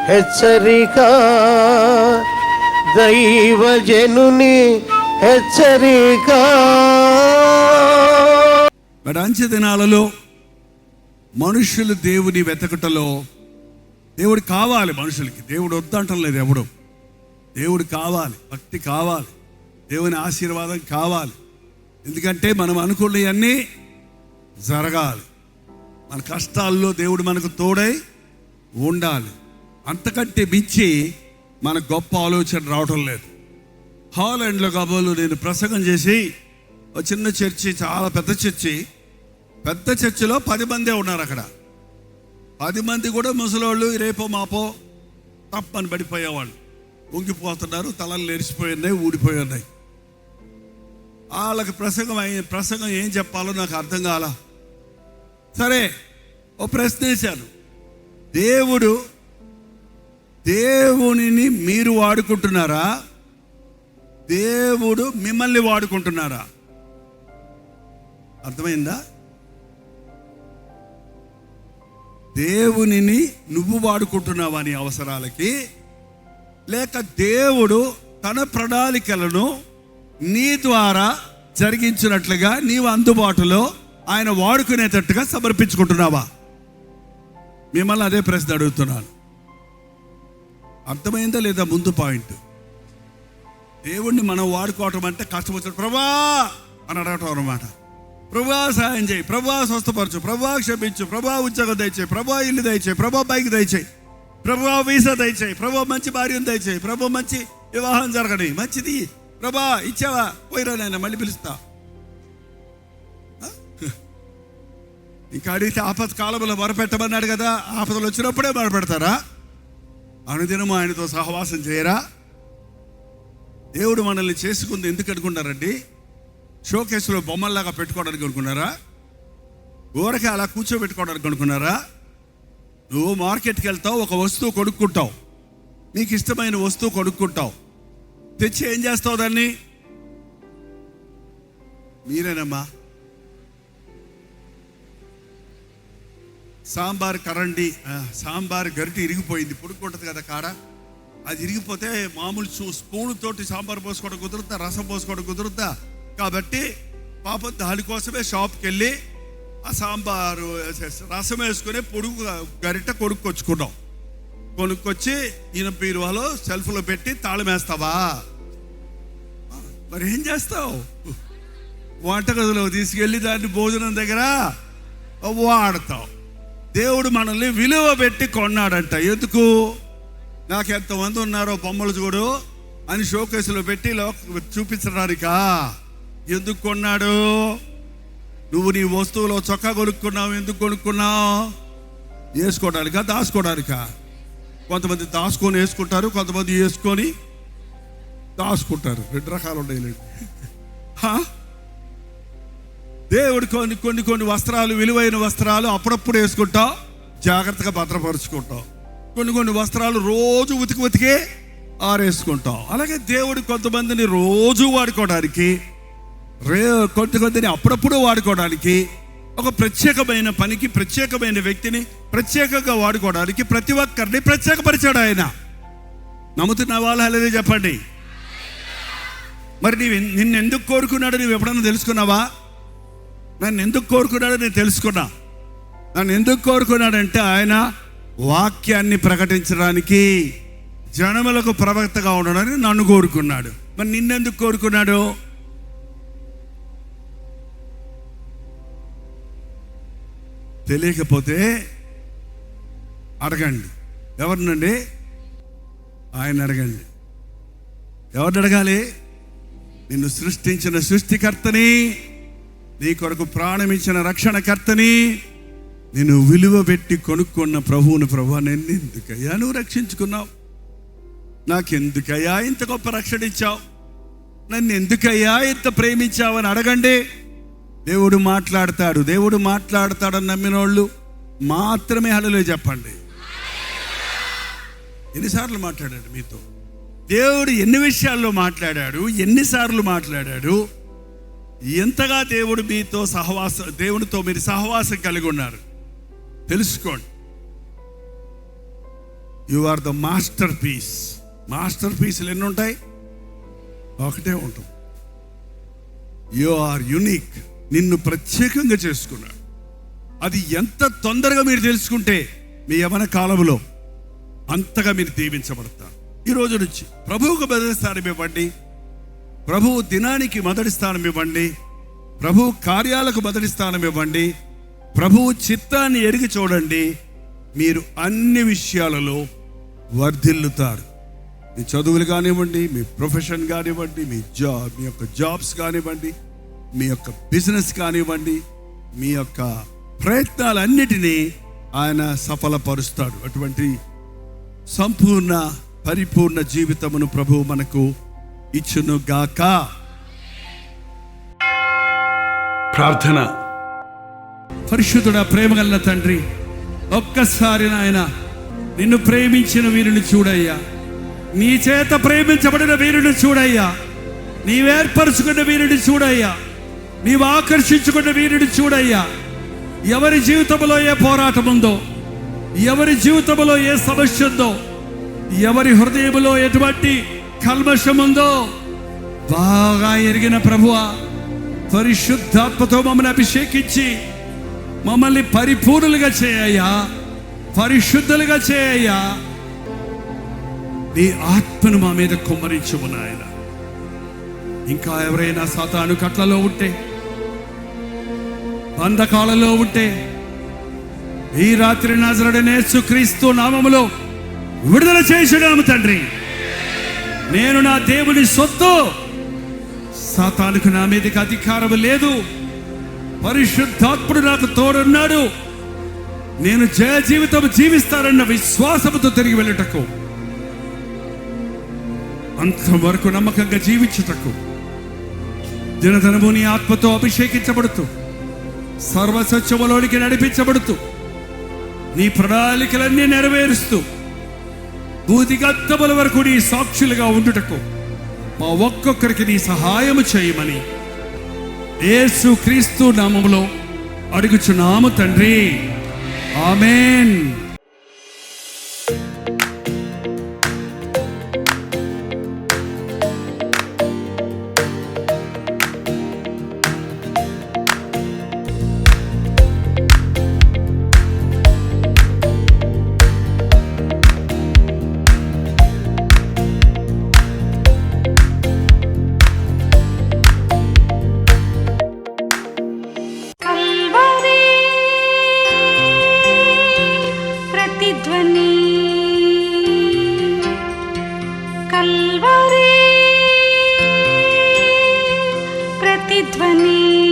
హెచ్చరిక, దైవజనుని హెచ్చరిక. మరి అంచె దినాలలో మనుషులు దేవుని వెతకటలో, దేవుడు కావాలి మనుషులకి, దేవుడు వద్దంటం లేదు ఎవడు. దేవుడు కావాలి, భక్తి కావాలి, దేవుని ఆశీర్వాదం కావాలి. ఎందుకంటే మనం అనుకున్నవన్నీ జరగాలి. మన కష్టాల్లో దేవుడు మనకు తోడై ఉండాలి. అంతకంటే మించి మన గొప్ప ఆలోచన రావటం లేదు. హాలండ్లో కాబోలు నేను ప్రసంగం చేసి, ఒక చిన్న చర్చి, చాలా పెద్ద చర్చి, పెద్ద చర్చిలో 10 మందే ఉన్నారు. అక్కడ 10 మంది కూడా ముసలోళ్ళు, రేపో మాపో తప్పని పడిపోయేవాళ్ళు, ఉంగిపోతున్నారు, తలలు నెరిసిపోయి ఉన్నాయి, ఊడిపోయి ఉన్నాయి. వాళ్ళకి ప్రసంగం ఏం చెప్పాలో నాకు అర్థం కాల. సరే, ఓ ప్రశ్న వేశాను, దేవునిని మీరు వాడుకుంటున్నారా, దేవుడు మిమ్మల్ని వాడుకుంటున్నారా? అర్థమైందా? దేవునిని నువ్వు వాడుకుంటున్నావా నీ అవసరాలకి, లేక దేవుడు తన ప్రణాళికలను నీ ద్వారా జరిగించినట్లుగా నీవు అందుబాటులో ఆయన వాడుకునేటట్టుగా సమర్పించుకుంటున్నావా? మిమ్మల్ని అదే ప్రశ్న అడుగుతున్నాను. అర్థమైందా లేదా? ముందు పాయింట్, దేవుణ్ణి మనం వాడుకోవటం అంటే కష్టం వచ్చిన ప్రభా అని అడగటం అన్నమాట. ప్రభా సహాయం చేయి, ప్రభా స్వస్థపరచు, ప్రభా క్షమించు, ప్రభా ఉద్యోగం దయచేయి, ప్రభా ఇల్లు దయచేయి, ప్రభా బైక్ దయచేయి, ప్రభా వీసా దయచేయి, ప్రభా మంచి భార్యను దయచేయి, ప్రభా మంచి వివాహం జరగని, మంచిది ప్రభా ఇచ్చావా, పోయిరా నాయన మళ్ళీ పిలుస్తా. ఇంకా అడిగితే ఆపద కాలంలో మొరపెట్టమన్నాడు కదా, ఆపదలు వచ్చినప్పుడే మొరపెడతారా? అనుదినం ఆయనతో సహవాసం చేయరా? దేవుడు మనల్ని చేసుకుంది ఎందుకు అనుకున్నారండి? షోకేసులో బొమ్మల్లాగా పెట్టుకోవడానికి అనుకున్నారా? ఊరకే అలా కూర్చోబెట్టుకోవడానికి అనుకున్నారా? నువ్వు మార్కెట్కి వెళ్తావు, ఒక వస్తువు కొనుక్కుంటావు, నీకు ఇష్టమైన వస్తువు కొనుక్కుంటావు, తెచ్చి ఏం చేస్తావు దాన్ని? మీరేనమ్మా, సాంబార్ కరండి, సాంబార్ గరిటె ఇరిగిపోయింది, పొడుక్కుంటుంది కదా కాడ, అది ఇరిగిపోతే మామూలు స్పూన్ తోటి సాంబార్ పోసుకోవడం కుదురుతా, రసం పోసుకోవడం కుదురుతా. కాబట్టి పాపం దానికోసమే షాప్కి వెళ్ళి ఆ సాంబారు రసం వేసుకుని పొడుగు గరిట కొనుక్కొచ్చి ఈయన బీరువాలో సెల్ఫ్లో పెట్టి తాళం వేస్తావా? మరి ఏం చేస్తావు? వంటగదిలో తీసుకెళ్ళి దాన్ని భోజనం దగ్గర వాడతావు. దేవుడు మనల్ని విలువ పెట్టి కొన్నాడంట. ఎందుకు? నాకు ఎంతమంది ఉన్నారో బొమ్మలు చూడు అని షోకేసులో పెట్టి చూపించడానికా? ఎందుకు కొన్నాడు? నువ్వు నీ వస్తువులో చొక్కా కొనుక్కున్నావు, ఎందుకు కొనుక్కున్నావు? వేసుకోవడానికా, దాచుకోవడానికా? కొంతమంది దాచుకొని వేసుకుంటారు, కొంతమంది వేసుకొని దాచుకుంటారు. 2 రకాలు ఉన్నాయి. దేవుడు కొన్ని వస్త్రాలు, విలువైన వస్త్రాలు అప్పుడప్పుడు వేసుకుంటావు, జాగ్రత్తగా భద్రపరుచుకుంటావు. కొన్ని వస్త్రాలు రోజు ఉతికే ఆరేసుకుంటాం. అలాగే దేవుడు కొంతమందిని రోజు వాడుకోవడానికి, కొంతమందిని అప్పుడప్పుడు వాడుకోవడానికి, ఒక ప్రత్యేకమైన పనికి, ప్రత్యేకమైన వ్యక్తిని ప్రత్యేకంగా వాడుకోవడానికి ప్రతి ఒక్కరిని ప్రత్యేకపరిచాడు ఆయన. నమ్ముతున్న వాళ్ళు అలాగే చెప్పండి. మరి నిన్ను ఎందుకు కోరుకున్నాడో నువ్వు ఎప్పుడన్నా తెలుసుకున్నావా? నన్ను ఎందుకు కోరుకున్నాడో నేను తెలుసుకున్నా. నన్ను ఎందుకు కోరుకున్నాడంటే ఆయన వాక్యాన్ని ప్రకటించడానికి, జనములకు ప్రవక్తగా ఉండడానికి నన్ను కోరుకున్నాడు. మరి నిన్నెందుకు కోరుకున్నాడు? తెలియకపోతే అడగండి. ఎవరినండి? ఆయన అడగండి. ఎవరిని అడగాలి? నిన్ను సృష్టించిన సృష్టికర్తని, నీ కొరకు ప్రాణమిచ్చిన రక్షణకర్తని, నేను విలువ పెట్టి కొనుక్కున్న ప్రభువును, ప్రభు నన్ను ఎందుకయ్యా నువ్వు రక్షించుకున్నావు? నాకెందుకయ్యా ఇంత గొప్ప రక్షణ ఇచ్చావు? నన్ను ఎందుకయ్యా ఇంత ప్రేమించావు అని అడగండి. దేవుడు మాట్లాడతాడు. దేవుడు మాట్లాడతాడని నమ్మిన వాళ్ళు మాత్రమే హల్లెలూయా చెప్పండి. ఎన్నిసార్లు మాట్లాడాడు మీతో దేవుడు? ఎన్ని విషయాల్లో మాట్లాడాడు? ఎన్నిసార్లు మాట్లాడాడు? ఎంతగా దేవుడు మీతో దేవుడితో మీరు సహవాసం కలిగి ఉన్నారు తెలుసుకోండి. You are the masterpiece. Master పీసులు ఎన్ని ఉంటాయి? ఒకటే ఉంటుంది. You are unique. నిన్ను ప్రత్యేకంగా చేసుకున్నాడు. అది ఎంత తొందరగా మీరు తెలుసుకుంటే మీ యవన కాలంలో అంతగా మీరు దీవించబడతారు. ఈ రోజు నుంచి ప్రభువుకు మొదటి స్థానం ఇవ్వండి. ప్రభువు దినానికి మొదటి స్థానం ఇవ్వండి. ప్రభువు కార్యాలకు మొదటి స్థానం ఇవ్వండి. ప్రభువు చిత్తాన్ని ఎరిగి చూడండి. మీరు అన్ని విషయాలలో వర్ధిల్లుతారు. మీ చదువులు కానివ్వండి, మీ ప్రొఫెషన్ కానివ్వండి, మీ యొక్క జాబ్స్ కానివ్వండి, మీ యొక్క బిజినెస్ కానివ్వండి, మీ యొక్క ప్రయత్నాలన్నిటినీ ఆయన సఫలపరుస్తాడు. అటువంటి సంపూర్ణ పరిపూర్ణ జీవితమును ప్రభువు మనకు ఇచ్చును గాక. ప్రార్థన. పరిశుద్ధుడా, ప్రేమగల తండ్రి, ఒక్కసారి నాయన నిన్ను ప్రేమించిన వీరిని చూడయ్యా. నీ చేత ప్రేమించబడిన వీరిని చూడయ్యా. నీవేర్పరుచుకున్న వీరిని చూడయ్యా. నీవు ఆకర్షించుకున్న వీరిని చూడయ్యా. ఎవరి జీవితంలో ఏ పోరాటం ఉందో, ఎవరి జీవితంలో ఏ సమస్య ఉందో, ఎవరి హృదయంలో ఎటువంటి కల్మషం ఉందో బాగా ఎరిగిన ప్రభువా, పరిశుద్ధాత్మతో మమ్మల్ని అభిషేకించి మమ్మల్ని పరిపూర్ణులుగా చేయయ్యా, పరిశుద్ధులుగా చేయయ్యా. నీ ఆత్మను మా మీద కుమ్మరించుము నాయన. ఇంకా ఎవరైనా సాతాను కట్లలో ఉంటే, బంధకాలలో ఉంటే, ఈ రాత్రి నజరేయుడైన యేసుక్రీస్తు నామములో విడుదల చేయుచున్నాము తండ్రి. నేను నా దేవుని సొత్తు, సాతానుకు నా మీదకి అధికారం లేదు. పరిశుద్ధాత్ముడు నాకు తోడున్నాడు. నేను జయ జీవితం జీవిస్తానన్న విశ్వాసముతో తిరిగి వెళ్ళుటకు, అంతవరకు నమ్మకంగా జీవించుటకు, దినదినము నీ ఆత్మతో అభిషేకించబడుతూ, సర్వసత్యములోనికి నడిపించబడుతూ, నీ ప్రణాళికలన్నీ నెరవేరుస్తూ, భూదిగంతముల వరకు నీ సాక్షులుగా ఉండుటకు మా ఒక్కొక్కరికి నీ సహాయము చేయమని యేసు క్రీస్తు నామములో అడుగుచున్నాము తండ్రి. ఆమేన్. కల్వరి ప్రతిధ్వని